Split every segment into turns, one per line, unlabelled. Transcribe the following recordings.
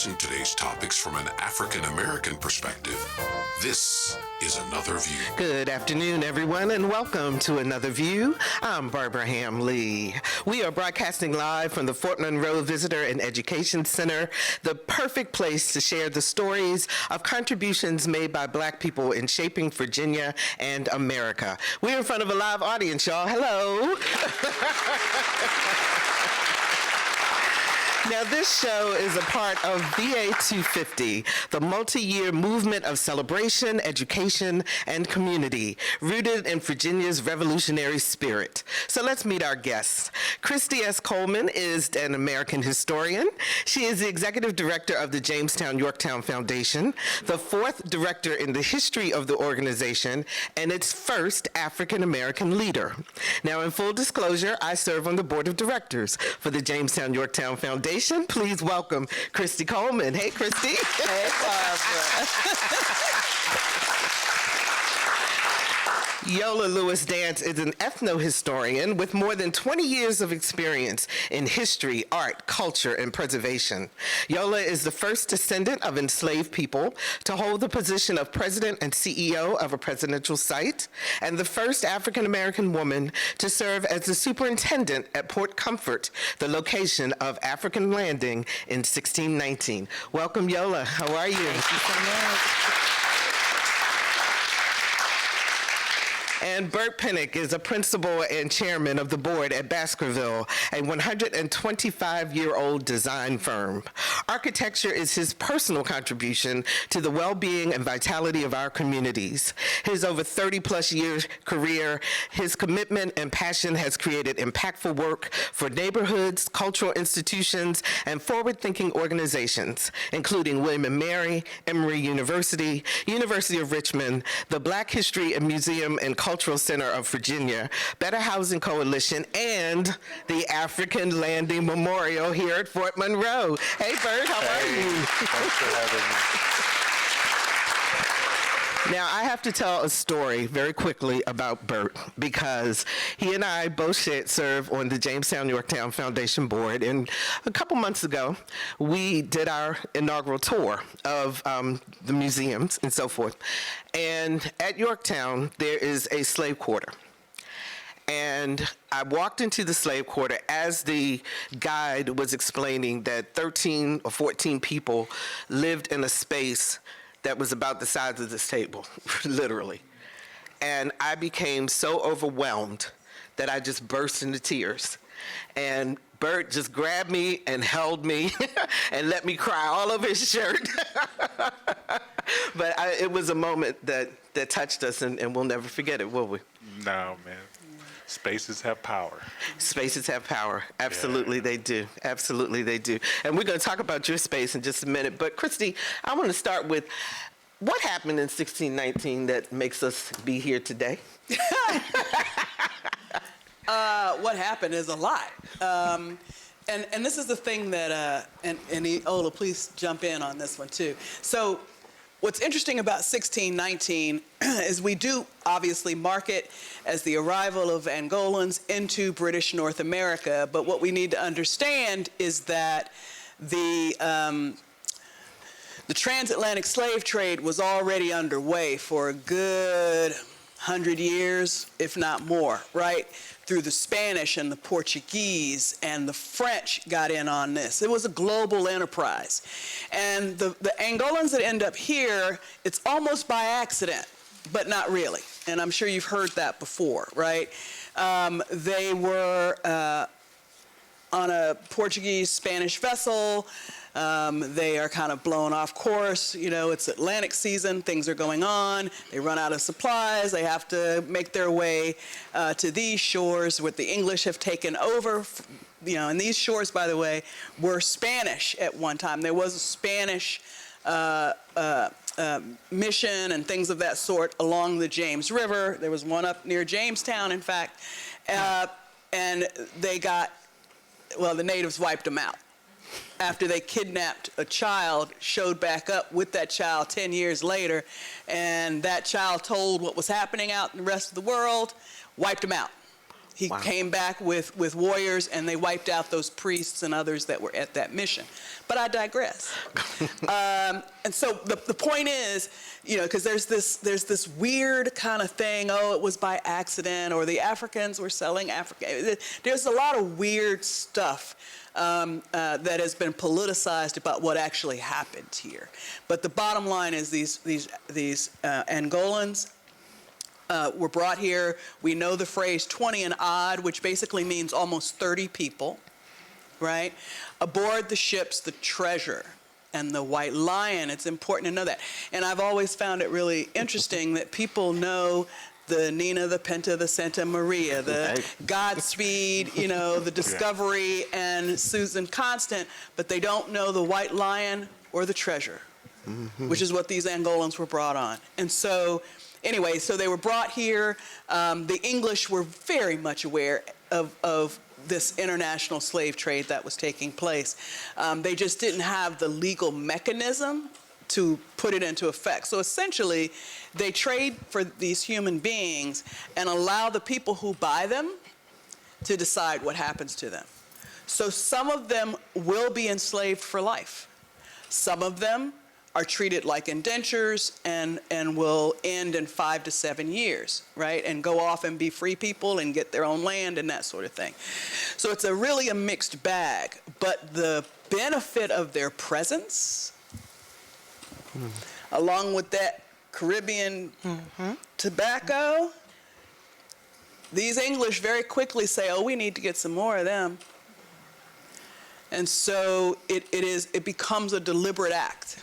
discussing today's topics from an African American perspective. This is Another View.
Good afternoon, everyone, and welcome to Another View. I'm Barbara Hamm Lee. We are broadcasting live from the Fort Monroe Visitor and Education Center, the perfect place to share the stories of contributions made by Black people in shaping Virginia and America. We're in front of a live audience, y'all. Hello. Now, this show is a part of VA 250, the multi-year movement of celebration, education, and community, rooted in Virginia's revolutionary spirit. So let's meet our guests. Christy S. Coleman is an American historian. She is the executive director of the Jamestown-Yorktown Foundation, the fourth director in the history of the organization, and its first African-American leader. Now, in full disclosure, I serve on the board of directors for the Jamestown-Yorktown Foundation. Please welcome Christy Coleman. Hey, Christy.
Hey, Barbara.
Yola Lewis Dance is an ethnohistorian with more than 20 years of experience in history, art, culture, and preservation. Yola is the first descendant of enslaved people to hold the position of president and CEO of a presidential site, and the first African-American woman to serve as the superintendent at Port Comfort, the location of African Landing in 1619. Welcome, Yola. How are you?
Thank you so much.
And Bert Pinnock is a principal and chairman of the board at Baskerville, a 125-year-old design firm. Architecture is his personal contribution to the well-being and vitality of our communities. His over 30-plus year career, his commitment and passion has created impactful work for neighborhoods, cultural institutions, and forward-thinking organizations, including William & Mary, Emory University, University of Richmond, the Black History and Museum and Cultural Center of Virginia, Better Housing Coalition, and the African Landing Memorial here at Fort Monroe. Hey, Bert, how are you?
Thanks for having me.
Now, I have to tell a story very quickly about Bert because he and I both serve on the Jamestown-Yorktown Foundation board, and a couple months ago, we did our inaugural tour of the museums and so forth. And at Yorktown, there is a slave quarter. And I walked into the slave quarter as the guide was explaining that 13 or 14 people lived in a space that was about the size of this table, literally. And I became so overwhelmed that I just burst into tears. And Bert just grabbed me and held me and let me cry all over his shirt. But it was a moment that touched us, and we'll never forget it, will we?
No, man. Spaces have power.
Spaces have power. Absolutely, yeah. They do. Absolutely, they do. And we're going to talk about your space in just a minute. But, Christy, I want to start with what happened in 1619 that makes us be here today?
What happened is a lot. And this is the thing that, and Ola, please jump in on this one too. So what's interesting about 1619 is we do obviously mark it as the arrival of Angolans into British North America, but what we need to understand is that the transatlantic slave trade was already underway for a good 100 years, if not more, right? Through the Spanish and the Portuguese and the French got in on this. It was a global enterprise. And the Angolans that end up here, it's almost by accident, but not really. And I'm sure you've heard that before, right? They were on a Portuguese-Spanish vessel. They are kind of blown off course. You know, it's Atlantic season, things are going on. They run out of supplies. They have to make their way to these shores, what the English have taken over. You know, and these shores, by the way, were Spanish at one time. There was a Spanish mission and things of that sort along the James River. There was one up near Jamestown, in fact. And they got, well, the natives wiped them out. After they kidnapped a child, showed back up with that child 10 years later, and that child told what was happening out in the rest of the world, wiped them out. He
Wow.
came back with warriors, and they wiped out those priests and others that were at that mission. But I digress. And so the point is, you know, because there's this weird kind of thing, oh, it was by accident, or the Africans were selling African. There's a lot of weird stuff that has been politicized about what actually happened here. But the bottom line is these Angolans were brought here. We know the phrase 20 and odd, which basically means almost 30 people, right? Aboard the ships, the Treasure and the White Lion. It's important to know that. And I've always found it really interesting that people know the Nina, the Pinta, the Santa Maria, the Godspeed, you know, the Discovery, and Susan Constant, but they don't know the White Lion or the Treasure, which is what these Angolans were brought on. And so, anyway, so they were brought here. The English were very much aware of this international slave trade that was taking place. They just didn't have the legal mechanism to put it into effect. So essentially, they trade for these human beings and allow the people who buy them to decide what happens to them. So some of them will be enslaved for life. Some of them are treated like indentures and will end in 5 to 7 years, right? And go off and be free people and get their own land and that sort of thing. So it's really a mixed bag. But the benefit of their presence, along with that Caribbean tobacco, these English very quickly say, oh, we need to get some more of them. And so it becomes a deliberate act.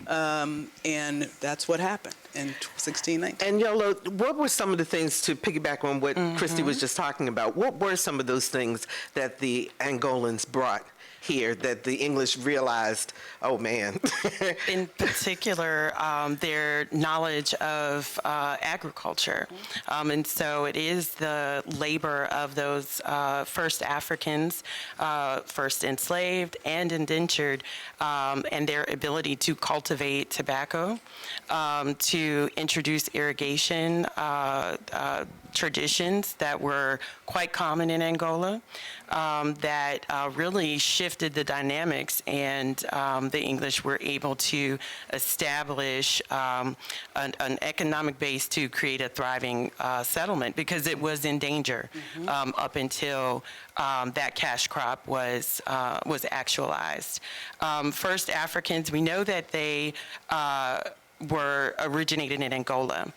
And that's what happened in 1619.
And Yolo, what were some of the things, to piggyback on what Christy was just talking about, what were some of those things that the Angolans brought here that the English realized, oh man?
In particular, their knowledge of agriculture. And so it is the labor of those first Africans, first enslaved and indentured, and their ability to cultivate tobacco, to introduce irrigation traditions that were quite common in Angola, that really shifted the dynamics, and the English were able to establish an economic base to create a thriving settlement, because it was in danger up until that cash crop was actualized. First Africans, we know that they were originated in Angola.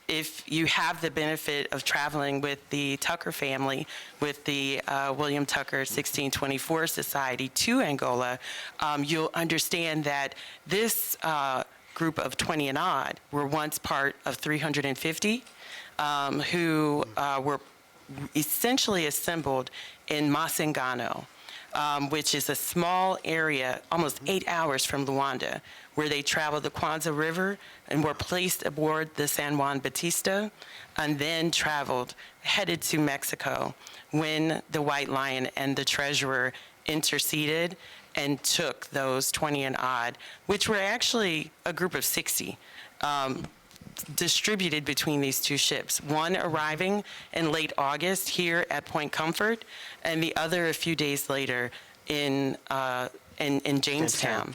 If you have the benefit of traveling with the Tucker family, with the William Tucker 1624 Society to Angola, you'll understand that this group of 20 and odd were once part of 350 who were essentially assembled in Masengano, which is a small area, almost 8 hours from Luanda, where they traveled the Kwanzaa River and were placed aboard the San Juan Batista, and then headed to Mexico when the White Lion and the Treasurer interceded and took those 20 and odd, which were actually a group of 60, distributed between these two ships, one arriving in late August here at Point Comfort, and the other a few days later in Jamestown.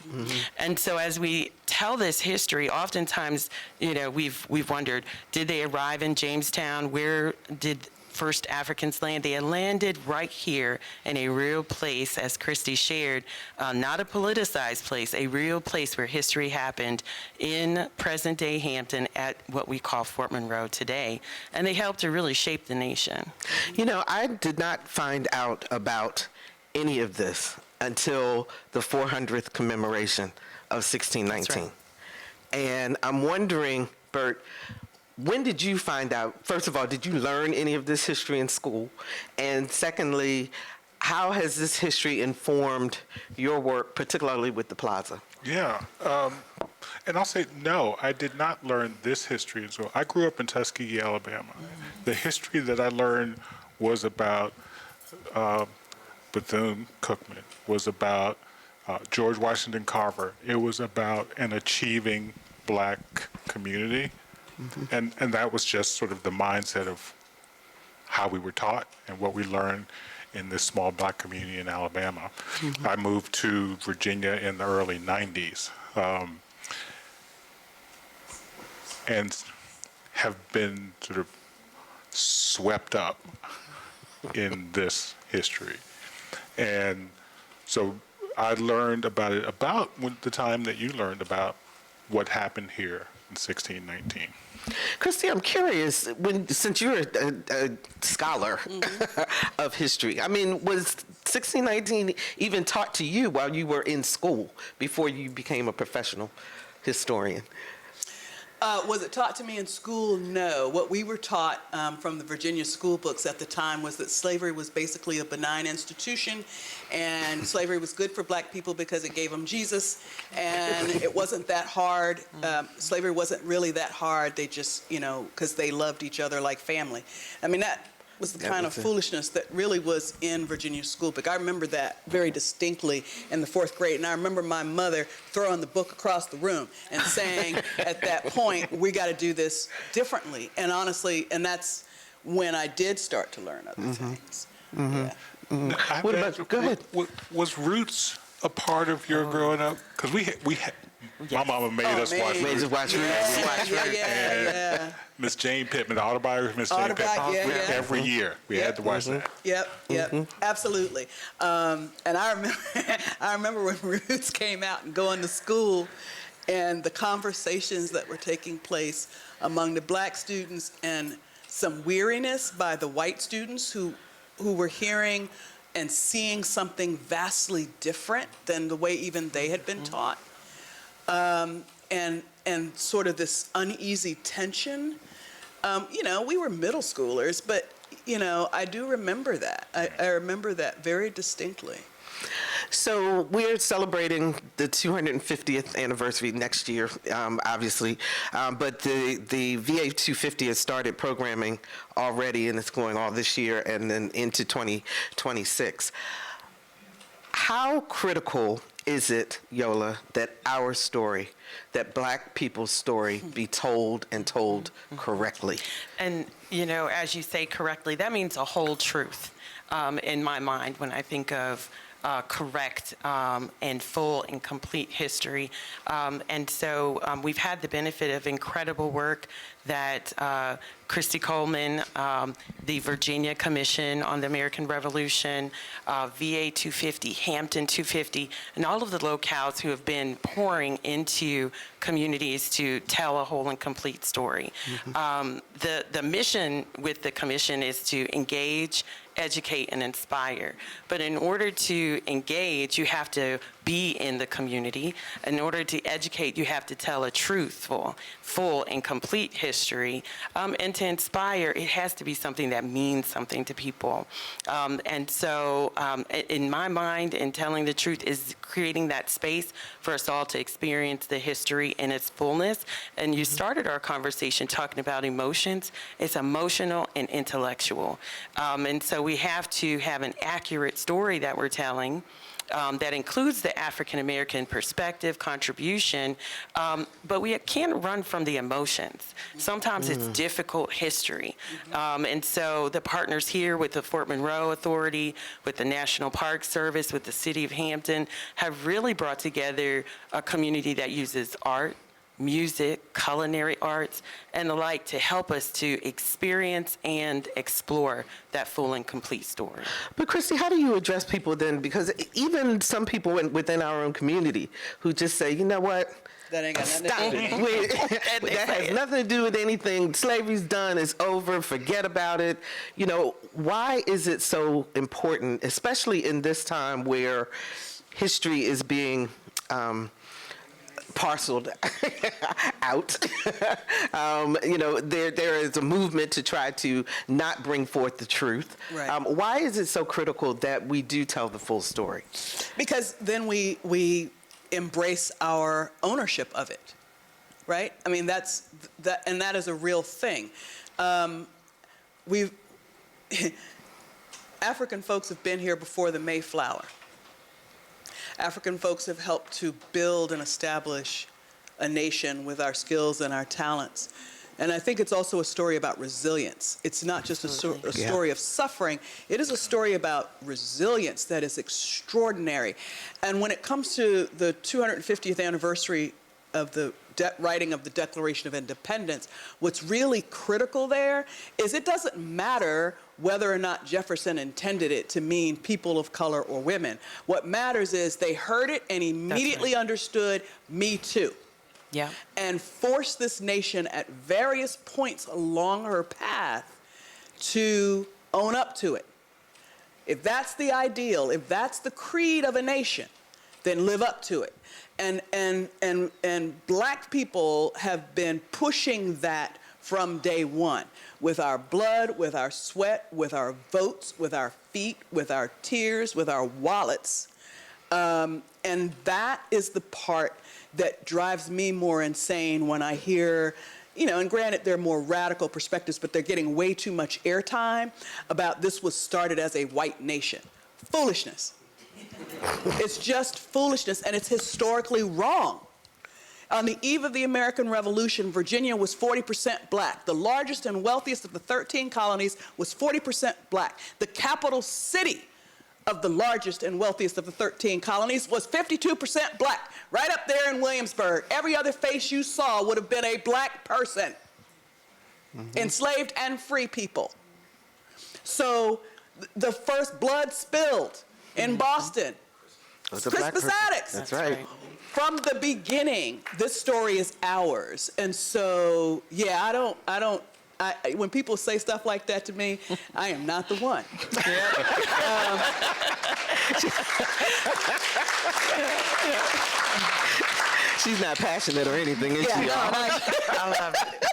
And so as we tell this history, oftentimes, you know, we've wondered, did they arrive in Jamestown? Where did first Africans land? They had landed right here in a real place, as Christy shared, not a politicized place, a real place where history happened in present-day Hampton at what we call Fort Monroe today. And they helped to really shape the nation.
You know, I did not find out about any of this until the 400th commemoration of 1619.
That's right.
And I'm wondering, Bert, when did you find out? First of all, did you learn any of this history in school? And secondly, how has this history informed your work, particularly with the plaza?
Yeah. And I'll say, no, I did not learn this history as well. I grew up in Tuskegee, Alabama. The history that I learned was about Bethune-Cookman, was about George Washington Carver. It was about an achieving black community. And that was just sort of the mindset of how we were taught and what we learned in this small black community in Alabama. I moved to Virginia in the early 90s and have been sort of swept up in this history. And so I learned about it about the time that you learned about what happened here in 1619.
Christy, I'm curious, since you're a scholar of history, I mean, was 1619 even taught to you while you were in school before you became a professional historian?
Was it taught to me in school? No. What we were taught from the Virginia school books at the time was that slavery was basically a benign institution, and slavery was good for black people because it gave them Jesus, and it wasn't that hard. Slavery wasn't really that hard. They just, because they loved each other like family. I mean, that was the kind of foolishness that really was in Virginia school book. I remember that very distinctly in the 4th grade, and I remember my mother throwing the book across the room and saying, at that point, we got to do this differently. And honestly, and that's when I did start to learn other things. Yeah.
What about, go ahead.
Was roots a part of your growing up? Because we had my mama made us watch
Made
Roots.
us watch Roots.
Yeah.
Miss Jane Pittman, the autobiography of Miss Jane Pittman. Every year we had to watch that.
Yep, absolutely. And I remember when Roots came out and going to school, and the conversations that were taking place among the black students, and some weariness by the white students who were hearing and seeing something vastly different than the way even they had been taught. And sort of this uneasy tension. We were middle schoolers, but, I do remember that. I remember that very distinctly.
So we're celebrating the 250th anniversary next year, obviously, but the VA 250 has started programming already, and it's going all this year and then into 2026. How critical is it, Yola, that our story, that black people's story, be told and told correctly?
And, as you say correctly, that means a whole truth in my mind when I think of correct and full and complete history. And so we've had the benefit of incredible work that Christy Coleman, the Virginia Commission on the American Revolution, VA 250, Hampton 250, and all of the locales who have been pouring into communities to tell a whole and complete story. The mission with the commission is to engage, educate, and inspire. But in order to engage, you have to be in the community. In order to educate, you have to tell a truthful, full, and complete history. And to inspire, it has to be something that means something to people. And so, in my mind, in telling the truth is creating that space for us all to experience the history in its fullness. And you started our conversation talking about emotions. It's emotional and intellectual. And so we have to have an accurate story that we're telling that includes the African American perspective, contribution, but we can't run from the emotions. Sometimes it's difficult history. And so the partners here with the Fort Monroe Authority, with the National Park Service, with the City of Hampton, have really brought together a community that uses art, music, culinary arts, and the like to help us to experience and explore that full and complete story.
But Christy, how do you address people then? Because even some people within our own community who just say, you know what?
That ain't got nothing
Stop
to do
it.
with it.
That has nothing to do with anything. Slavery's done. It's over. Forget about it. Why is it so important, especially in this time where history is being parceled out? There is a movement to try to not bring forth the truth.
Right.
Why is it so critical that we do tell the full story?
Because then we embrace our ownership of it, right? I mean, that is a real thing. African folks have been here before the Mayflower. African folks have helped to build and establish a nation with our skills and our talents. And I think it's also a story about resilience. It's not just a story of suffering. It is a story about resilience that is extraordinary. And when it comes to the 250th anniversary of the writing of the Declaration of Independence, what's really critical there is it doesn't matter whether or not Jefferson intended it to mean people of color or women. What matters is they heard it and immediately understood, me too.
Yeah.
And forced this nation at various points along her path to own up to it. If that's the ideal, if that's the creed of a nation, then live up to it. And black people have been pushing that from day one, with our blood, with our sweat, with our votes, with our feet, with our tears, with our wallets. And that is the part that drives me more insane when I hear, you know, and granted they're more radical perspectives, but they're getting way too much airtime about this was started as a white nation. Foolishness. It's just foolishness, and it's historically wrong. On the eve of the American Revolution, Virginia was 40% black. The largest and wealthiest of the 13 colonies was 40% black. The capital city of the largest and wealthiest of the 13 colonies was 52% black. Right up there in Williamsburg, every other face you saw would have been a black person. Enslaved and free people. So the first blood spilled in Boston. Crispus Attucks.
That's right.
From the beginning, this story is ours. And so, yeah, when people say stuff like that to me, I am not the one.
She's not passionate or anything, is she?
I love it.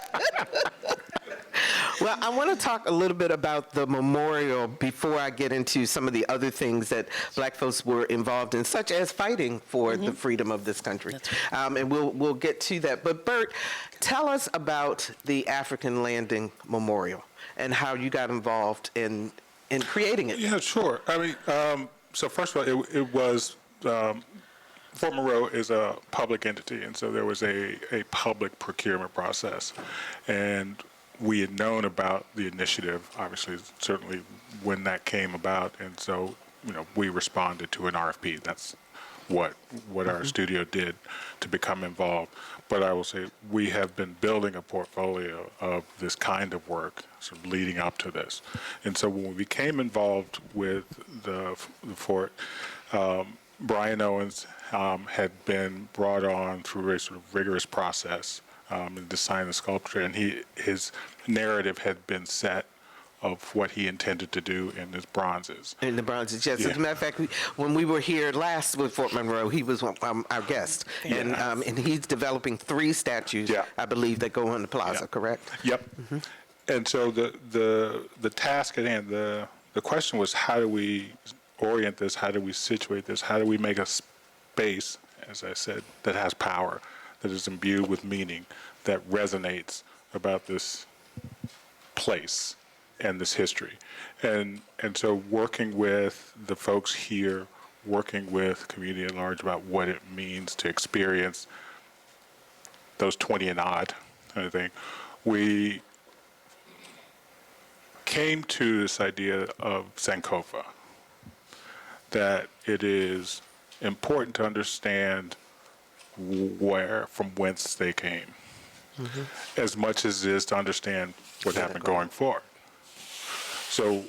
Well, I want to talk a little bit about the memorial before I get into some of the other things that black folks were involved in, such as fighting for the freedom of this country. And we'll get to that. But Bert, tell us about the African Landing Memorial and how you got involved in creating it.
Yeah, sure. I mean, so first of all, it was, Fort Monroe is a public entity, and so there was a public procurement process. And we had known about the initiative, obviously, certainly when that came about, and so, you know, we responded to an RFP. That's what our studio did to become involved. But I will say we have been building a portfolio of this kind of work sort of leading up to this. And so when we became involved with the fort, Brian Owens had been brought on through a sort of rigorous process and design the sculpture, and his narrative had been set of what he intended to do in his bronzes.
In the bronzes, yes. As a matter of fact, when we were here last with Fort Monroe, he was our guest, and he's developing 3 statues, I believe, that go on the plaza. Correct?
Yep. And so the task at hand, the question was, how do we orient this? How do we situate this? How do we make a space, as I said, that has power, that is imbued with meaning, that resonates about this place and this history. And so working with the folks here, working with community at large about what it means to experience those 20 and odd kind of thing, we came to this idea of Sankofa, that it is important to understand from whence they came, as much as it is to understand what happened going forward. So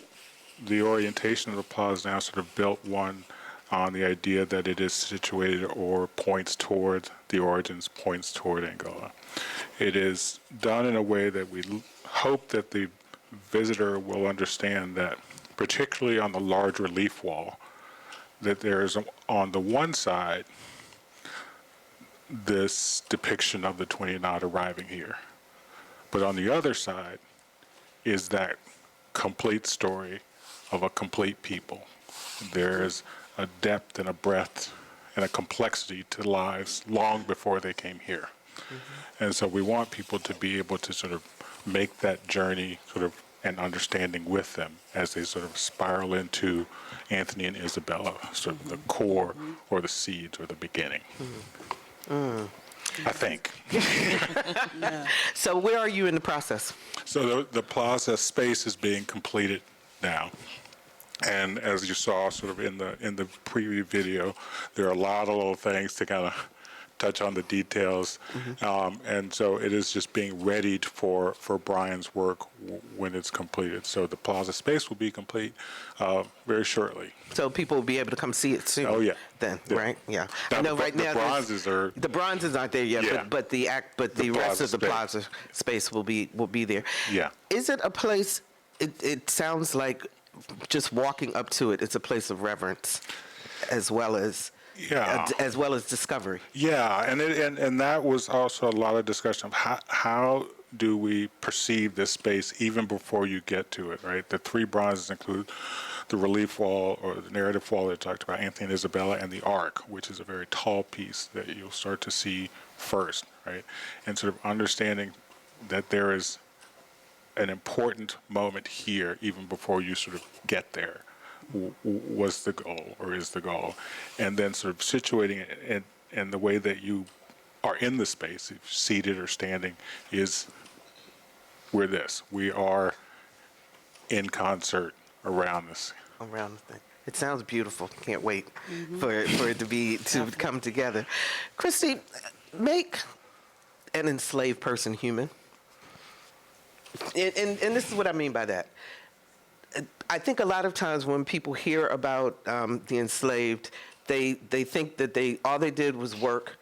the orientation of the plaza now sort of built one on the idea that it is situated or points toward the origins, points toward Angola. It is done in a way that we hope that the visitor will understand that, particularly on the large relief wall, that there is on the one side this depiction of the 20 and odd arriving here. But on the other side is that complete story of a complete people. There's a depth and a breadth and a complexity to lives long before they came here. And so we want people to be able to sort of make that journey sort of an understanding with them as they sort of spiral into Anthony and Isabella, sort of the core or the seeds or the beginning. I think.
So where are you in the process?
So the plaza space is being completed now. And as you saw sort of in the preview video, there are a lot of little things to kind of touch on the details. And so it is just being readied for Brian's work when it's completed. So the plaza space will be complete very shortly.
So people will be able to come see it soon.
Oh, yeah.
Then,
Yeah.
right? Yeah.
Now,
I know
the-
right
the
now
bronzes are-
the bronzes aren't there yet,
Yeah.
but the rest
plaza
of the
space.
plaza space will be there.
Yeah.
Is it a place? It sounds like just walking up to it, it's a place of reverence, as well as discovery.
Yeah, and that was also a lot of discussion of how do we perceive this space even before you get to it, right? The three bronzes include the relief wall or the narrative wall that I talked about, Anthony and Isabella, and the ark, which is a very tall piece that you'll start to see first, right? And sort of understanding that there is an important moment here even before you sort of get there was the goal or is the goal. And then sort of situating it in the way that you are in the space, if seated or standing, is we are in concert around this.
Around the thing. It sounds beautiful. Can't wait for it to come together. Christy, make an enslaved person human. And this is what I mean by that. I think a lot of times when people hear about the enslaved, they think that all they did was work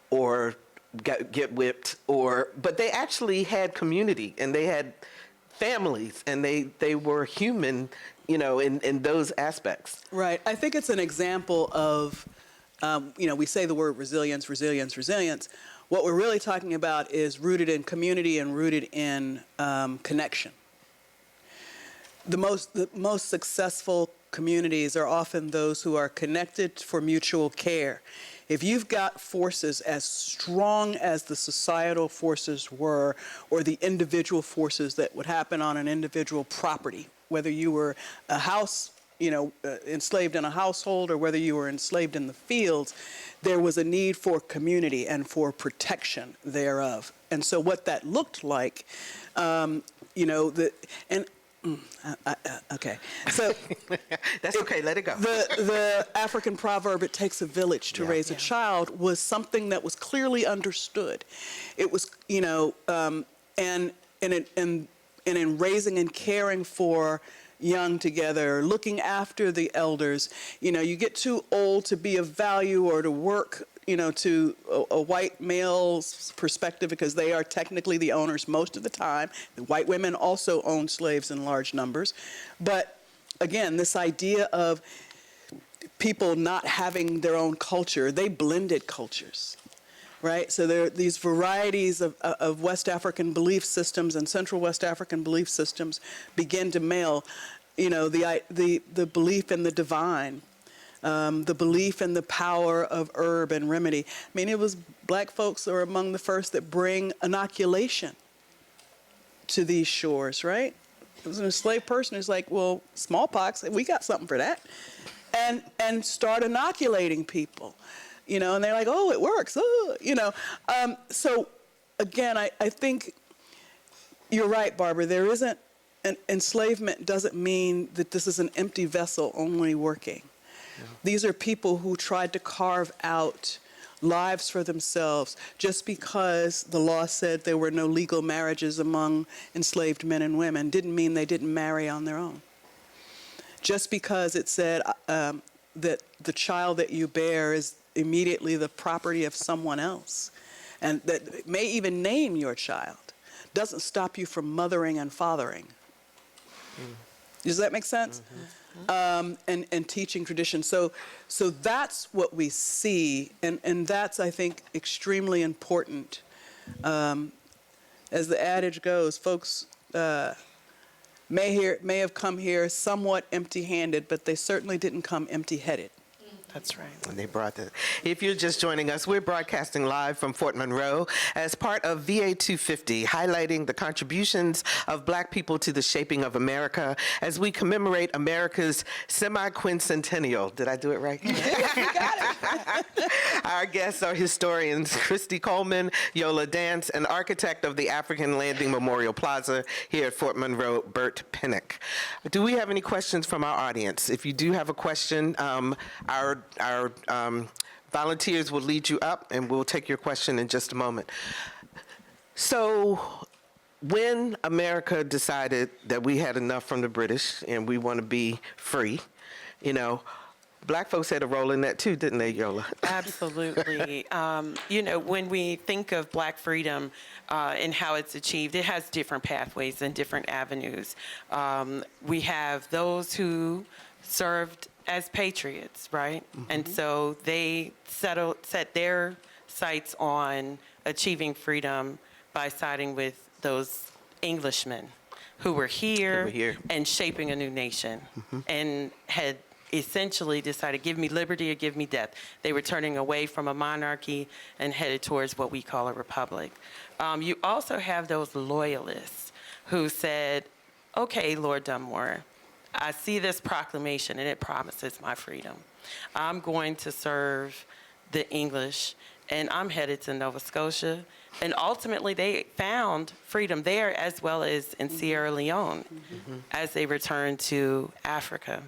or get whipped, but they actually had community and they had families and they were human, in those aspects.
Right. I think it's an example of, we say the word resilience. What we're really talking about is rooted in community and rooted in connection. The most successful communities are often those who are connected for mutual care. If you've got forces as strong as the societal forces were, or the individual forces that would happen on an individual property, whether you were a house, enslaved in a household, or whether you were enslaved in the fields, there was a need for community and for protection thereof. And so what that looked like, okay. So
That's okay. Let it go.
the African proverb, "It takes a village to raise a child," was something that was clearly understood. It was, and in raising and caring for young together, looking after the elders, you get too old to be of value or to work, to a white male's perspective, because they are technically the owners most of the time. The white women also owned slaves in large numbers. But again, this idea of people not having their own culture, they blended cultures. Right? So there are these varieties of West African belief systems and Central West African belief systems begin to meld, the belief in the divine, the belief in the power of herb and remedy. I mean, it was black folks that were among the first that bring inoculation to these shores, right? It was an enslaved person who's like, well, smallpox, we got something for that. And start inoculating people. And they're like, oh, it works. So again, I think you're right, Barbara. There isn't, enslavement doesn't mean that this is an empty vessel only working. Yeah. These are people who tried to carve out lives for themselves. Just because the law said there were no legal marriages among enslaved men and women didn't mean they didn't marry on their own. Just because it said that the child that you bear is immediately the property of someone else, and that may even name your child, doesn't stop you from mothering and fathering. Does that make sense? And teaching tradition. So that's what we see, and that's, I think, extremely important. As the adage goes, folks may have come here somewhat empty-handed, but they certainly didn't come empty-headed.
That's right.
And they brought that. If you're just joining us, we're broadcasting live from Fort Monroe as part of VA 250, highlighting the contributions of Black people to the shaping of America as we commemorate America's semi-quincentennial. Did I do it right?
You got it.
Our guests are historians Christy Coleman, Yola Dance, and architect of the African Landing Memorial Plaza here at Fort Monroe, Bert Pinnock. Do we have any questions from our audience? If you do have a question, our volunteers will lead you up, and we'll take your question in just a moment. So when America decided that we had enough from the British and we want to be free, Black folks had a role in that too, didn't they, Yola?
Absolutely. When we think of Black freedom and how it's achieved, it has different pathways and different avenues. We have those who served as patriots, right? Mm-hmm. And so they set their sights on achieving freedom by siding with those Englishmen who were here and shaping a new nation, mm-hmm. and had essentially decided, give me liberty or give me death. They were turning away from a monarchy and headed towards what we call a republic. You also have those loyalists who said, okay, Lord Dunmore, I see this proclamation and it promises my freedom. I'm going to serve the English and I'm headed to Nova Scotia. And ultimately they found freedom there as well as in Sierra Leone, mm-hmm. as they returned to Africa.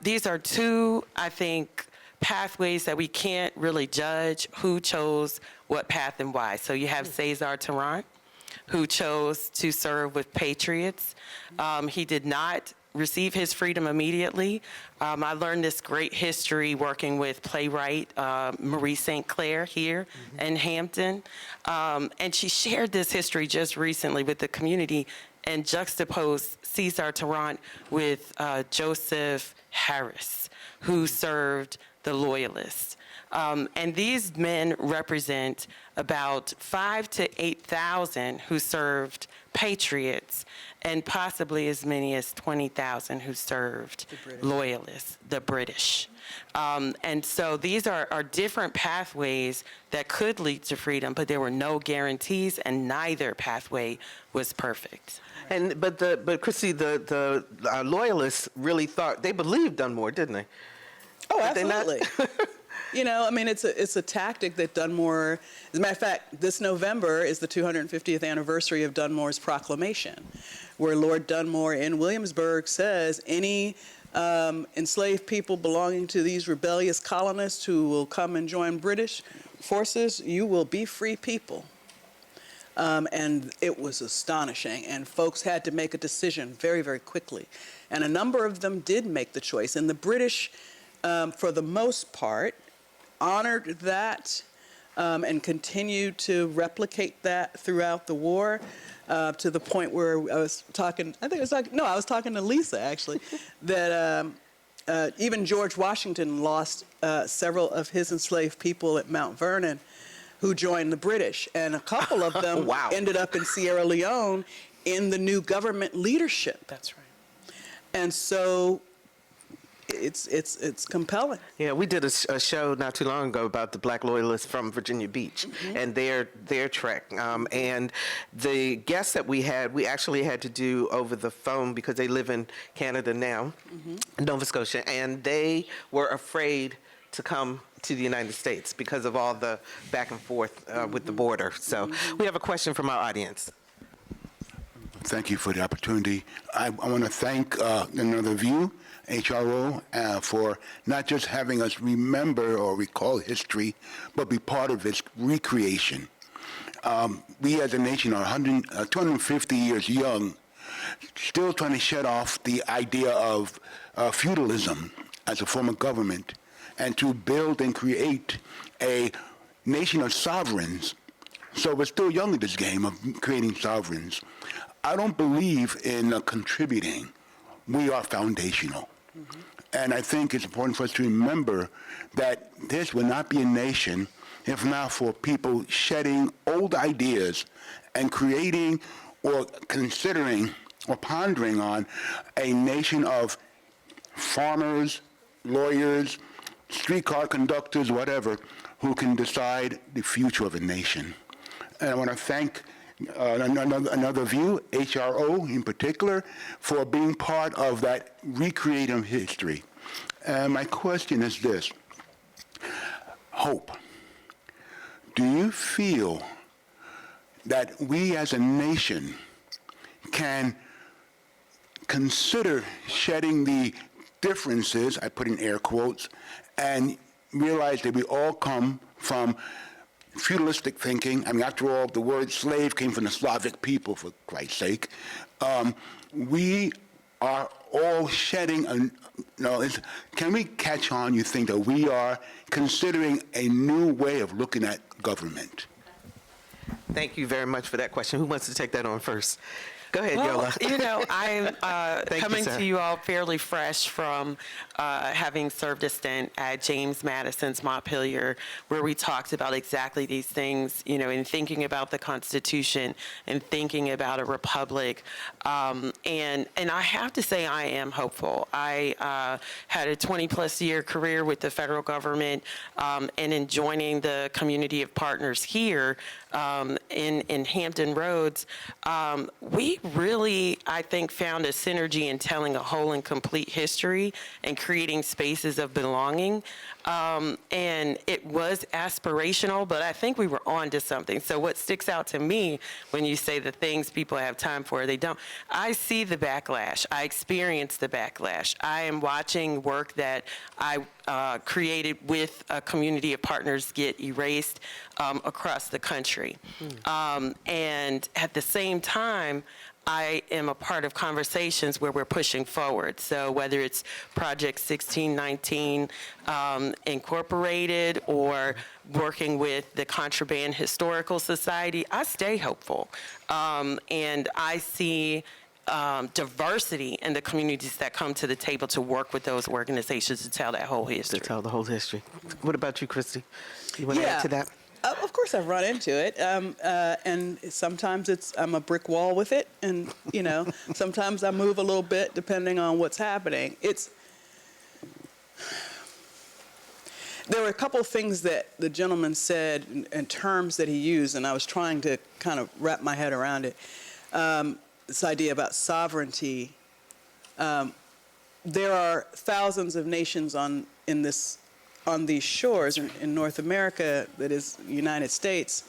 These are two, I think, pathways that we can't really judge who chose what path and why. So you have Cesar Tarrant, who chose to serve with patriots. He did not receive his freedom immediately. I learned this great history working with playwright Marie St. Clair here in Hampton. And she shared this history just recently with the community and juxtaposed Cesar Tarrant with Joseph Harris, who served the Loyalists. And these men represent about 5,000 to 8,000 who served patriots, and possibly as many as 20,000 who served Loyalists, the British. And so these are different pathways that could lead to freedom, but there were no guarantees, and neither pathway was perfect.
But Chrissy, the Loyalists really thought, they believed Dunmore, didn't they?
Oh, absolutely. It's a tactic that Dunmore, as a matter of fact, this November is the 250th anniversary of Dunmore's proclamation, where Lord Dunmore in Williamsburg says any enslaved people belonging to these rebellious colonists who will come and join British forces, you will be free people. And it was astonishing, and folks had to make a decision very, very quickly. And a number of them did make the choice, and the British, for the most part, honored that and continued to replicate that throughout the war, to the point where I was talking to Lisa, actually, that even George Washington lost several of his enslaved people at Mount Vernon who joined the British, and a couple of them
wow.
ended up in Sierra Leone in the new government leadership.
That's right.
And so it's compelling.
Yeah, we did a show not too long ago about the Black Loyalists from Virginia Beach, mm-hmm. and their trek. And the guests that we actually had to do over the phone because they live in Canada now, mm-hmm. Nova Scotia, and they were afraid to come to the United States because of all the back and forth with the border. So we have a question from our audience.
Thank you for the opportunity. I want to thank Another View, HRO, for not just having us remember or recall history, but be part of its recreation. We as a nation are 250 years young, still trying to shed off the idea of feudalism as a form of government, and to build and create a nation of sovereigns. So we're still young in this game of creating sovereigns. I don't believe in contributing. We are foundational. Mm-hmm. And I think it's important for us to remember that this would not be a nation if not for people shedding old ideas and creating or considering or pondering on a nation of farmers, lawyers, streetcar conductors, whatever, who can decide the future of a nation. And I want to thank another view, HRO in particular, for being part of that recreating history. And my question is this: hope. Do you feel that we as a nation can consider shedding the differences, I put in air quotes, and realize that we all come from feudalistic thinking? I mean, after all, the word slave came from the Slavic people, for Christ's sake. We are all shedding, can we catch on, you think, that we are considering a new way of looking at government?
Thank you very much for that question. Who wants to take that on first? Go ahead,
Well,
Yola.
I'm coming
sir.
to you all fairly fresh from having served a stint at James Madison's Montpelier, where we talked about exactly these things, in thinking about the Constitution and thinking about a republic. And I have to say I am hopeful. I had a 20-plus year career with the federal government, and in joining the community of partners here in Hampton Roads, we really, I think, found a synergy in telling a whole and complete history and creating spaces of belonging. And it was aspirational, but I think we were on to something. So what sticks out to me when you say the things people have time for, they don't, I see the backlash. I experience the backlash. I am watching work that I created with a community of partners get erased across the country. And at the same time, I am a part of conversations where we're pushing forward. So whether it's Project 1619 Incorporated or working with the Contraband Historical Society, I stay hopeful. And I see diversity in the communities that come to the table to work with those organizations to tell that whole history.
To tell the whole history. What about you, Christy? You want to add to that?
Of course, I've run into it, and sometimes I'm a brick wall with it, and sometimes I move a little bit depending on what's happening. There were a couple of things that the gentleman said and terms that he used, and I was trying to kind of wrap my head around it. This idea about sovereignty. There are thousands of nations on these shores in North America, that is the United States,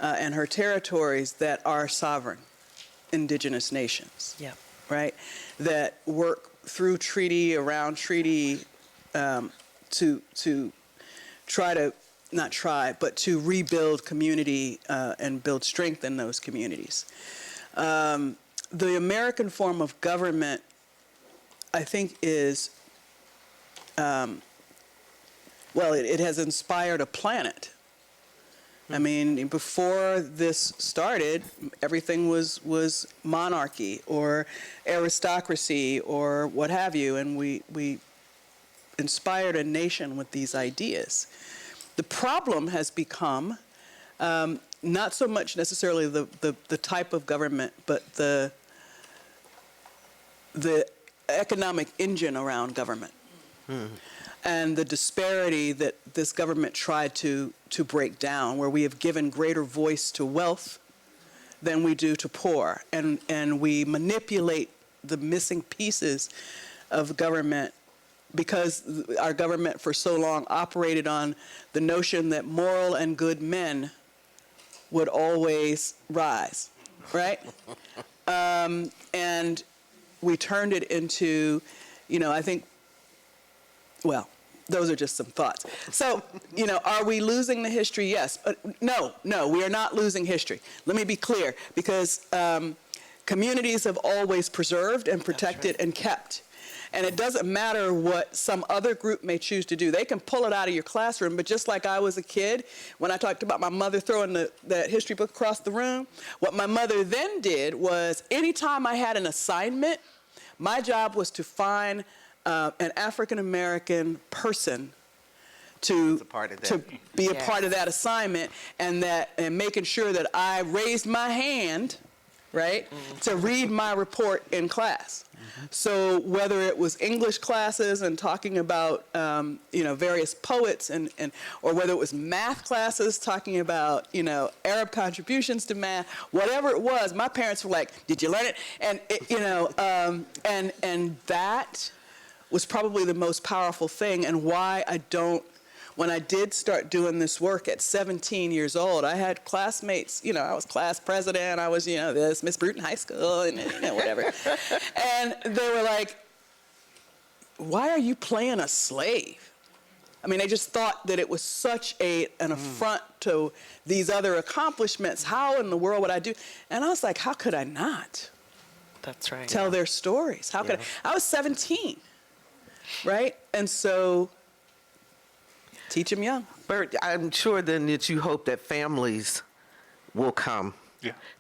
and her territories that are sovereign indigenous nations.
Yeah.
Right? That work through treaty, around treaty, to try to, not try, but to rebuild community and build strength in those communities. The American form of government, I think, is it has inspired a planet. I mean, before this started, everything was monarchy or aristocracy or what have you, and we inspired a nation with these ideas. The problem has become not so much necessarily the type of government, but the economic engine around government. And the disparity that this government tried to break down, where we have given greater voice to wealth than we do to poor. And we manipulate the missing pieces of government because our government for so long operated on the notion that moral and good men would always rise, right? And we turned it into, I think, well, those are just some thoughts. So, are we losing the history? Yes. No, we are not losing history. Let me be clear, because communities have always preserved and protected and kept. And it doesn't matter what some other group may choose to do. They can pull it out of your classroom, but just like I was a kid, when I talked about my mother throwing the history book across the room, what my mother then did was anytime I had an assignment, my job was to find an African-American person to be a part of that assignment, and making sure that I raised my hand right? To read my report in class. So whether it was English classes and talking about, various poets or whether it was math classes talking about, Arab contributions to math, whatever it was, my parents were like, did you learn it? And, and that was probably the most powerful thing, and why when I did start doing this work at 17 years old, I had classmates, I was class president, I was, this Miss Bruton High School, and whatever. And they were like, why are you playing a slave? I mean, they just thought that it was such an affront to these other accomplishments. How in the world would I do? And I was like, how could I not?
That's right.
Tell their stories. How could I was 17, right? And so, teach them young.
Bert, I'm sure then that you hope that families will come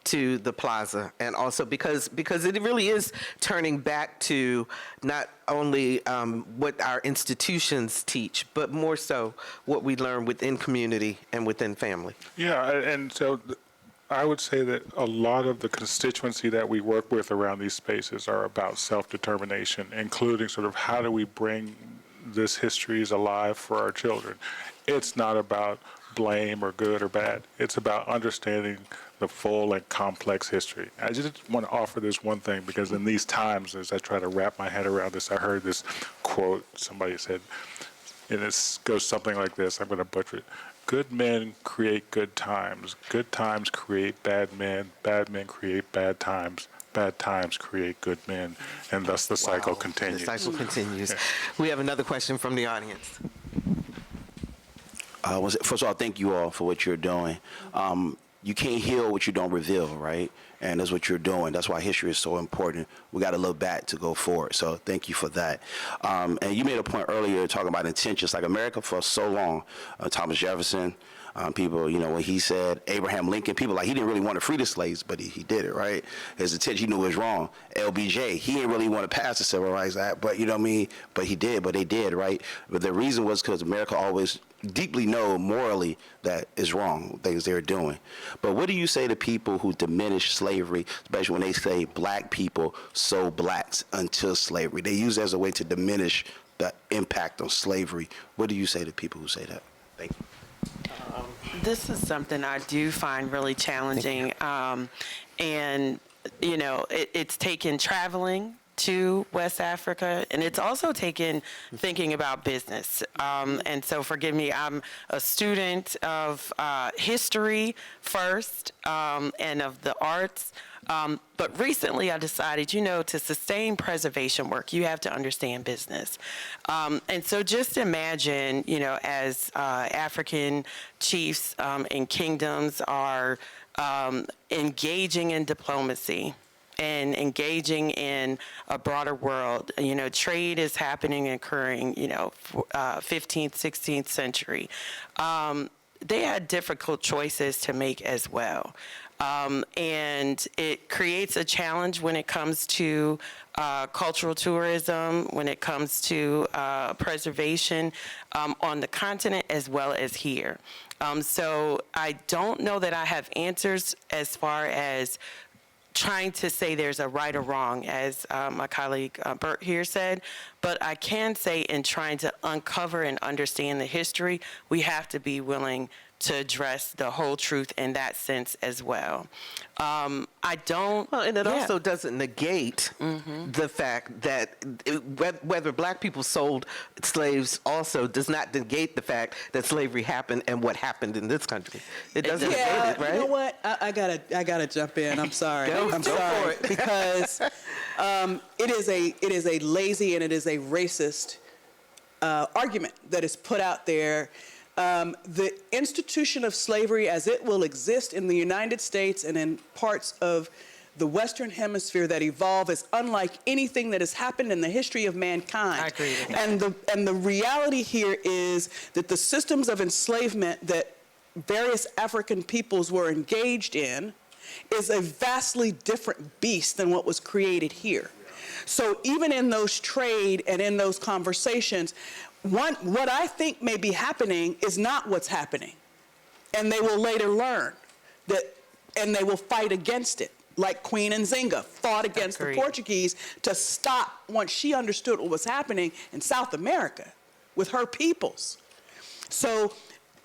to the plaza, and also because it really is turning back to not only what our institutions teach, but more so what we learn within community and within family.
Yeah, and so I would say that a lot of the constituency that we work with around these spaces are about self-determination, including sort of how do we bring this history is alive for our children. It's not about blame or good or bad. It's about understanding the full and complex history. I just want to offer this one thing, because in these times, as I try to wrap my head around this, I heard this quote somebody said, and it goes something like this. I'm going to butcher it. Good men create good times create bad men create bad times create good men, and thus the cycle continues.
The cycle continues. We have another question from the audience.
First of all, thank you all for what you're doing. You can't heal what you don't reveal, right? And that's what you're doing. That's why history is so important. We got to look back to go forward. So thank you for that. And you made a point earlier talking about intentions. Like America for so long, Thomas Jefferson, people, when he said Abraham Lincoln, people like he didn't really want to free the slaves, but he did it, right? His intention, he knew it was wrong. LBJ, he didn't really want to pass the Civil Rights Act, but but he did, but they did, right? But the reason was because America always deeply know morally that is wrong, things they're doing. But what do you say to people who diminish slavery, especially when they say black people sold blacks until slavery? They use it as a way to diminish the impact of slavery. What do you say to people who say that? Thank you.
This is something I do find really challenging. And, it's taken traveling to West Africa, and it's also taken thinking about business. And so forgive me, I'm a student of history first, and of the arts. But recently I decided, to sustain preservation work, you have to understand business. And so just imagine, as African chiefs and kingdoms are engaging in diplomacy and engaging in a broader world. Trade is happening and occurring, 15th, 16th century. They had difficult choices to make as well. And it creates a challenge when it comes to cultural tourism, when it comes to preservation on the continent as well as here. So I don't know that I have answers as far as trying to say there's a right or wrong, as my colleague Bert here said, but I can say in trying to uncover and understand the history, we have to be willing to address the whole truth in that sense as well. I don't...
Well, and it also doesn't negate the fact that whether black people sold slaves also does not negate the fact that slavery happened and what happened in this country. It doesn't negate it, right?
You know what? I gotta jump in. I'm sorry. I'm sorry. Because it is a lazy and it is a racist argument that is put out there. The institution of slavery as it will exist in the United States and in parts of the Western Hemisphere that evolve is unlike anything that has happened in the history of mankind.
I agree with that.
And the reality here is that the systems of enslavement that various African peoples were engaged in is a vastly different beast than what was created here. So even in those trade and in those conversations, what I think may be happening is not what's happening. And they will later learn that, and they will fight against it. like Queen Nzinga fought against the Portuguese to stop once she understood what was happening in South America with her peoples. So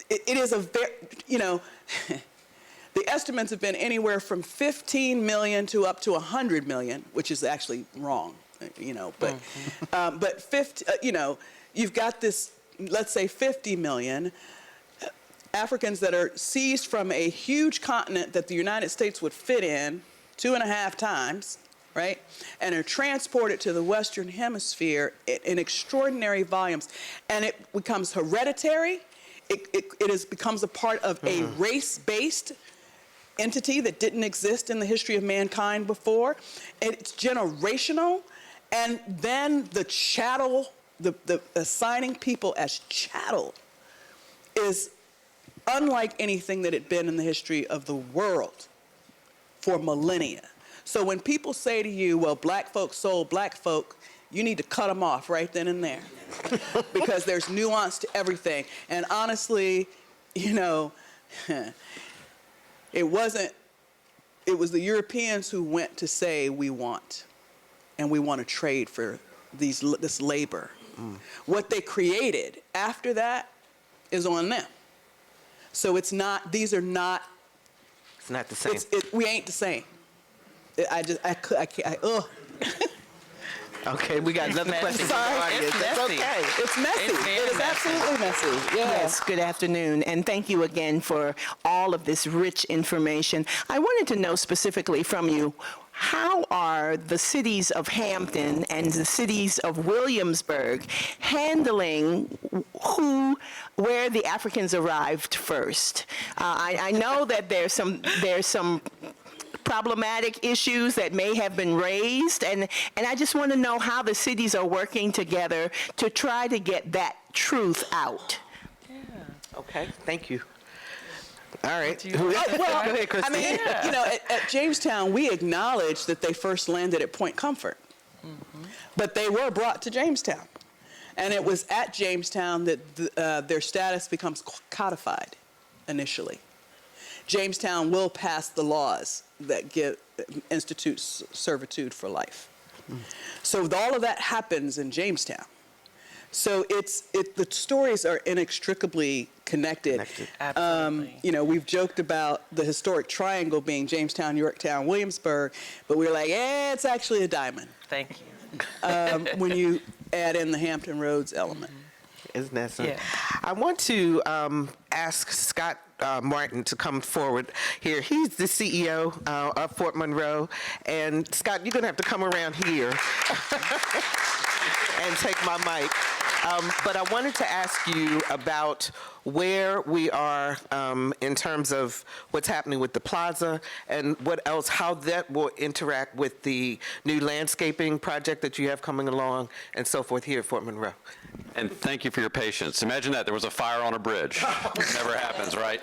it is a very, you know, the estimates have been anywhere from 15 million to up to 100 million, which is actually wrong, you know, but, but 50, you know, you've got this, let's say 50 million Africans that are seized from a huge continent that the United States would fit in 2.5 times, right? And are transported to the Western Hemisphere in extraordinary volumes. And it becomes hereditary. It becomes a part of a race-based entity that didn't exist in the history of mankind before. It's generational. And then the chattel, the assigning people as chattel is unlike anything that had been in the history of the world for millennia. So when people say to you, well, black folks sold black folk, you need to cut them off right then and there because there's nuance to everything. And honestly, you know, it was the Europeans who went to say we want, and we want to trade for this labor. What they created after that is on them. So it's not, these are not.
It's not the same.
We ain't the same. I can't, ugh.
Okay, we got another question.
Sorry.
It's
messy.
okay.
It's messy. It is absolutely messy.
Yes, good afternoon, and thank you again for all of this rich information. I wanted to know specifically from you, how are the cities of Hampton and the cities of Williamsburg handling where the Africans arrived first? I know that there's some problematic issues that may have been raised, and I just want to know how the cities are working together to try to get that truth out.
Okay, thank you. All right.
Well,
Go ahead, Christine.
I mean, you know, at Jamestown, we acknowledge that they first landed at Point Comfort, but they were brought to Jamestown. And it was at Jamestown that their status becomes codified initially. Jamestown will pass the laws that institute servitude for life. So all of that happens in Jamestown. So the stories are inextricably connected.
Absolutely.
You know, we've joked about the historic triangle being Jamestown, Yorktown, Williamsburg, but we're like, it's actually a diamond.
Thank you.
When you add in the Hampton Roads element.
Isn't that something?
Yeah.
I want to ask Scott Martin to come forward here. He's the CEO of Fort Monroe. And Scott, you're going to have to come around here and take my mic. But I wanted to ask you about where we are in terms of what's happening with the plaza and what else, how that will interact with the new landscaping project that you have coming along and so forth here at Fort Monroe.
And thank you for your patience. Imagine that, there was a fire on a bridge. Never happens, right?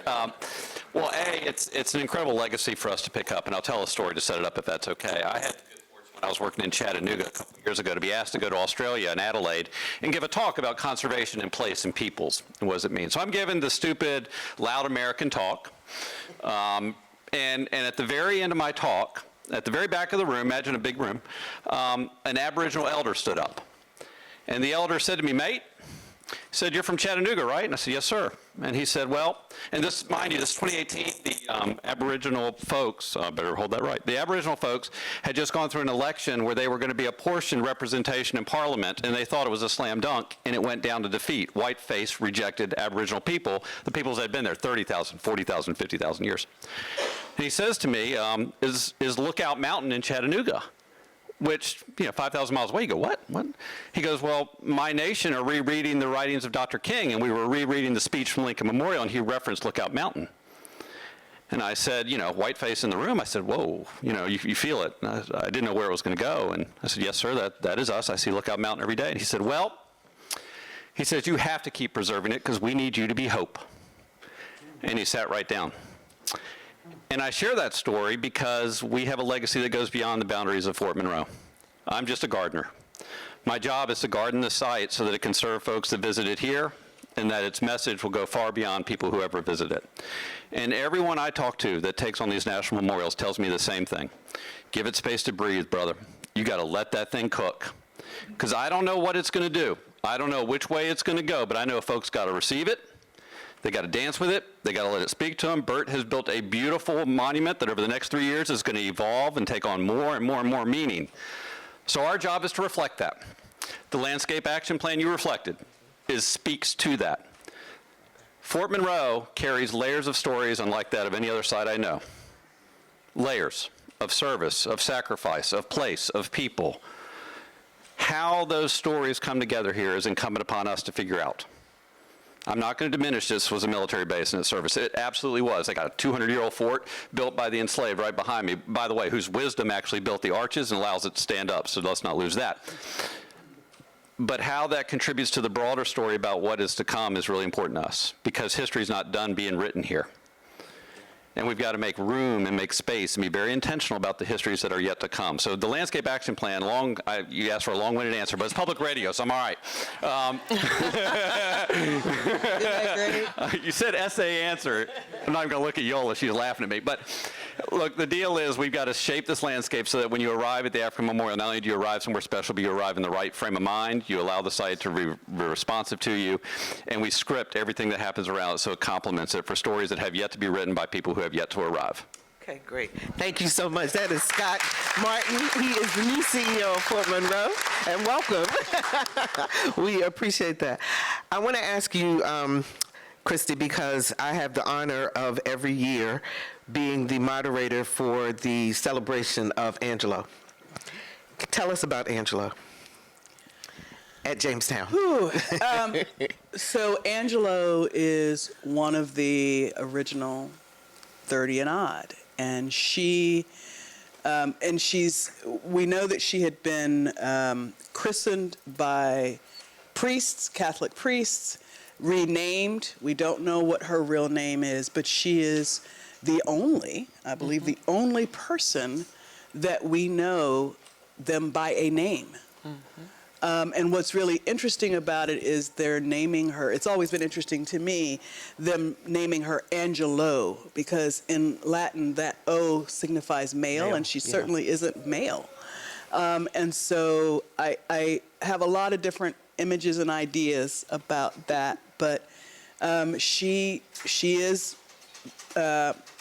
Well, it's an incredible legacy for us to pick up, and I'll tell a story to set it up if that's okay. I had the good fortune when I was working in Chattanooga a couple of years ago to be asked to go to Australia and Adelaide and give a talk about conservation in place and peoples and what does it mean. So I'm giving the stupid, loud American talk, and at the very end of my talk, at the very back of the room, imagine a big room, an Aboriginal elder stood up. And the elder said to me, mate, he said, you're from Chattanooga, right? And I said, yes, sir. And he said, well, and this, mind you, this is 2018, the Aboriginal folks, better hold that right, the Aboriginal folks had just gone through an election where they were going to be apportioned representation in Parliament, and they thought it was a slam dunk, and it went down to defeat. Whiteface rejected Aboriginal people, the peoples that had been there 30,000, 40,000, 50,000 years. And he says to me, is Lookout Mountain in Chattanooga? Which, 5,000 miles away. You go, what? He goes, well, my nation are rereading the writings of Dr. King, and we were rereading the speech from Lincoln Memorial, and he referenced Lookout Mountain. And I said, whiteface in the room. I said, whoa, you feel it. And I didn't know where it was going to go. And I said, yes, sir, that is us. I see Lookout Mountain every day. And he said, well, he says, you have to keep preserving it because we need you to be hope. And he sat right down. And I share that story because we have a legacy that goes beyond the boundaries of Fort Monroe. I'm just a gardener. My job is to garden the site so that it can serve folks that visit it here and that its message will go far beyond people who ever visit it. And everyone I talk to that takes on these national memorials tells me the same thing. Give it space to breathe, brother. You got to let that thing cook. Because I don't know what it's going to do. I don't know which way it's going to go, but I know folks got to receive it. They got to dance with it. They got to let it speak to them. Bert has built a beautiful monument that over the next 3 years is going to evolve and take on more and more and more meaning. So our job is to reflect that. The landscape action plan you reflected speaks to that. Fort Monroe carries layers of stories unlike that of any other site I know. Layers of service, of sacrifice, of place, of people. How those stories come together here is incumbent upon us to figure out. I'm not going to diminish this was a military base and its service. It absolutely was. They got a 200-year-old fort built by the enslaved right behind me, by the way, whose wisdom actually built the arches and allows it to stand up, so let's not lose that. But how that contributes to the broader story about what is to come is really important to us, because history is not done being written here. And we've got to make room and make space and be very intentional about the histories that are yet to come. So the landscape action plan, you asked for a long-winded answer, but it's public radio, so I'm all right. You said essay answer. I'm not even going to look at Yola. She's laughing at me. But look, the deal is we've got to shape this landscape so that when you arrive at the African Memorial, not only do you arrive somewhere special, but you arrive in the right frame of mind. You allow the site to be responsive to you. And we script everything that happens around it so it complements it for stories that have yet to be written by people who have yet to arrive.
Okay, great. Thank you so much. That is Scott Martin. He is the new CEO of Fort Monroe, and welcome. We appreciate that. I want to ask you, Christy, because I have the honor of every year being the moderator for the celebration of Angelo. Tell us about Angelo at Jamestown.
So Angelo is one of the original 30 and odd, and we know that she had been christened by priests, Catholic priests, renamed. We don't know what her real name is, but she is the only, I believe, the only person that we know them by a name. And what's really interesting about it is they're naming her, it's always been interesting to me, them naming her Angelo, because in Latin that O signifies male, and she certainly isn't male. And so I have a lot of different images and ideas about that, but she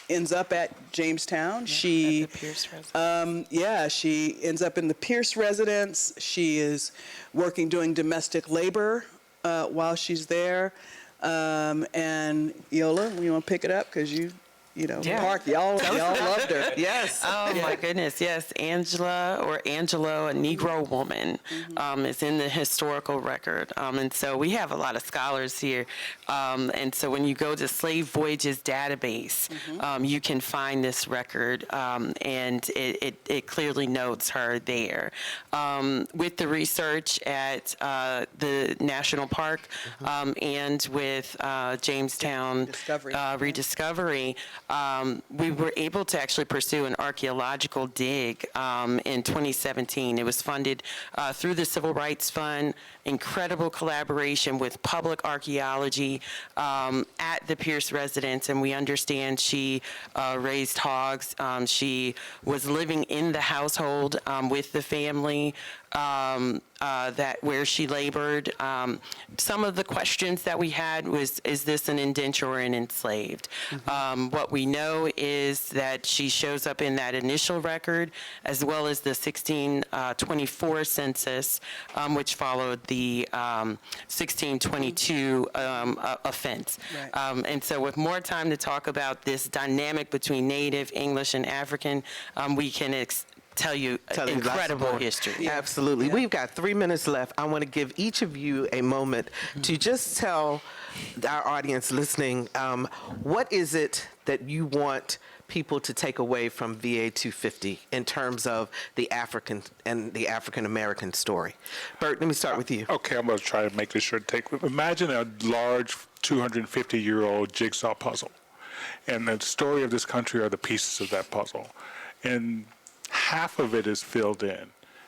ends up at Jamestown. She,
at the Pierce residence.
She ends up in the Pierce residence. She is doing domestic labor while she's there. And Yola, you want to pick it up because Park, y'all loved her.
Yes.
Oh my goodness, yes. Angela or Angelo, a Negro woman, is in the historical record. And so we have a lot of scholars here. And so when you go to Slave Voyages database, you can find this record, and it clearly notes her there. With the research at the National Park and with Jamestown Rediscovery, we were able to actually pursue an archaeological dig in 2017. It was funded through the Civil Rights Fund, incredible collaboration with public archaeology at the Pierce residence, and we understand she raised hogs. She was living in the household with the family where she labored. Some of the questions that we had was, is this an indenture or an enslaved? What we know is that she shows up in that initial record, as well as the 1624 census, which followed the 1622 offense.
Right.
And so with more time to talk about this dynamic between Native, English, and African, we can tell you incredible history.
Yeah. Absolutely. We've got 3 minutes left. I want to give each of you a moment to just tell our audience listening, what is it that you want people to take away from VA 250 in terms of the African and the African American story? Bert, let me start with you.
Okay, I'm going to try to make this short. Imagine a large 250-year-old jigsaw puzzle, and the story of this country are the pieces of that puzzle. And half of it is filled in,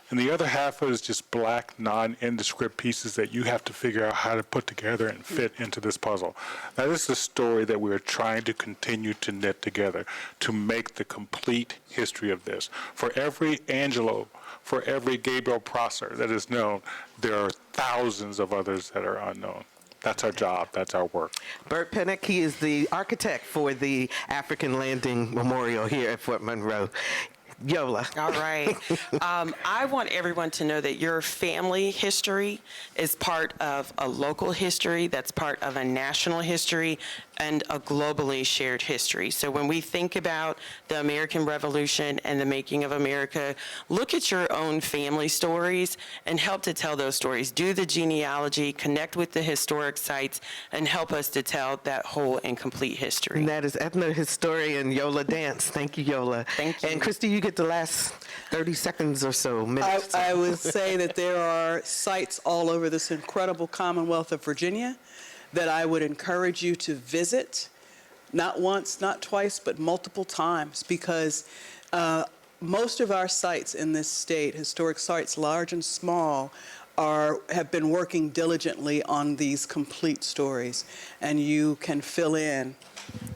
and the other half is just black, non-indescript pieces that you have to figure out how to put together and fit into this puzzle. Now, this is a story that we're trying to continue to knit together to make the complete history of this. For every Angelo, for every Gabriel Prosser that is known, there are thousands of others that are unknown. That's our job. That's our work.
Burt Pennock, he is the architect for the African Landing Memorial here at Fort Monroe. Yola.
All right. I want everyone to know that your family history is part of a local history, that's part of a national history, and a globally shared history. So when we think about the American Revolution and the making of America, look at your own family stories and help to tell those stories. Do the genealogy, connect with the historic sites, and help us to tell that whole and complete history.
And that is ethno-historian Yola Dance. Thank you, Yola.
Thank you.
And Christy, you get the last 30 seconds or so, minutes.
I would say that there are sites all over this incredible Commonwealth of Virginia that I would encourage you to visit, not once, not twice, but multiple times, because most of our sites in this state, historic sites, large and small, have been working diligently on these complete stories, and you can fill in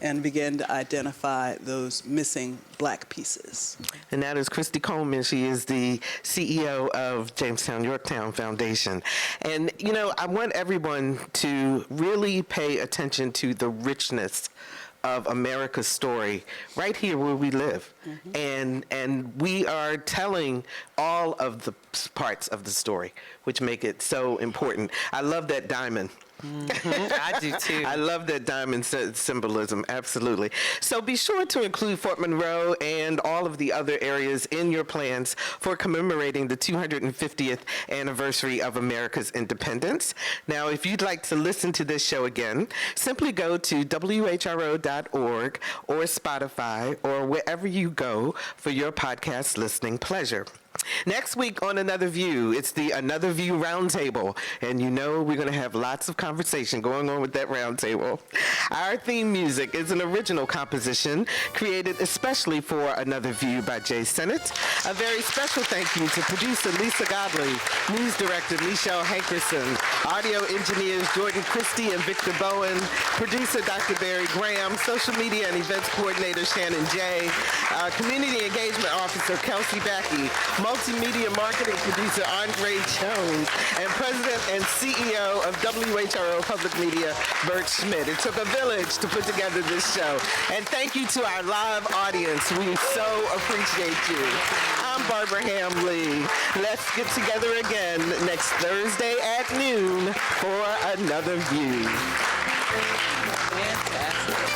and begin to identify those missing black pieces.
And that is Christy Coleman. She is the CEO of Jamestown Yorktown Foundation. And, you know, I want everyone to really pay attention to the richness of America's story right here where we live. And we are telling all of the parts of the story, which make it so important. I love that diamond.
I do too.
I love that diamond symbolism, absolutely. So be sure to include Fort Monroe and all of the other areas in your plans for commemorating the 250th anniversary of America's independence. Now, if you'd like to listen to this show again, simply go to whro.org or Spotify or wherever you go for your podcast listening pleasure. Next week on Another View, it's the Another View Roundtable, and you know we're going to have lots of conversation going on with that roundtable. Our theme music is an original composition created especially for Another View by Jay Sennett. A very special thank you to producer Lisa Godley, news director Michelle Hankerson, audio engineers Jordan Christie and Victor Bowen, producer Dr. Barry Graham, social media and events coordinator Shannon Jay, community engagement officer Kelsey Backey, multimedia marketing producer Andre Jones, and president and CEO of WHRO Public Media, Bert Schmidt. It took a village to put together this show. And thank you to our live audience. We so appreciate you. I'm Barbara Hamm Lee. Let's get together again next Thursday at noon for Another View.
Fantastic.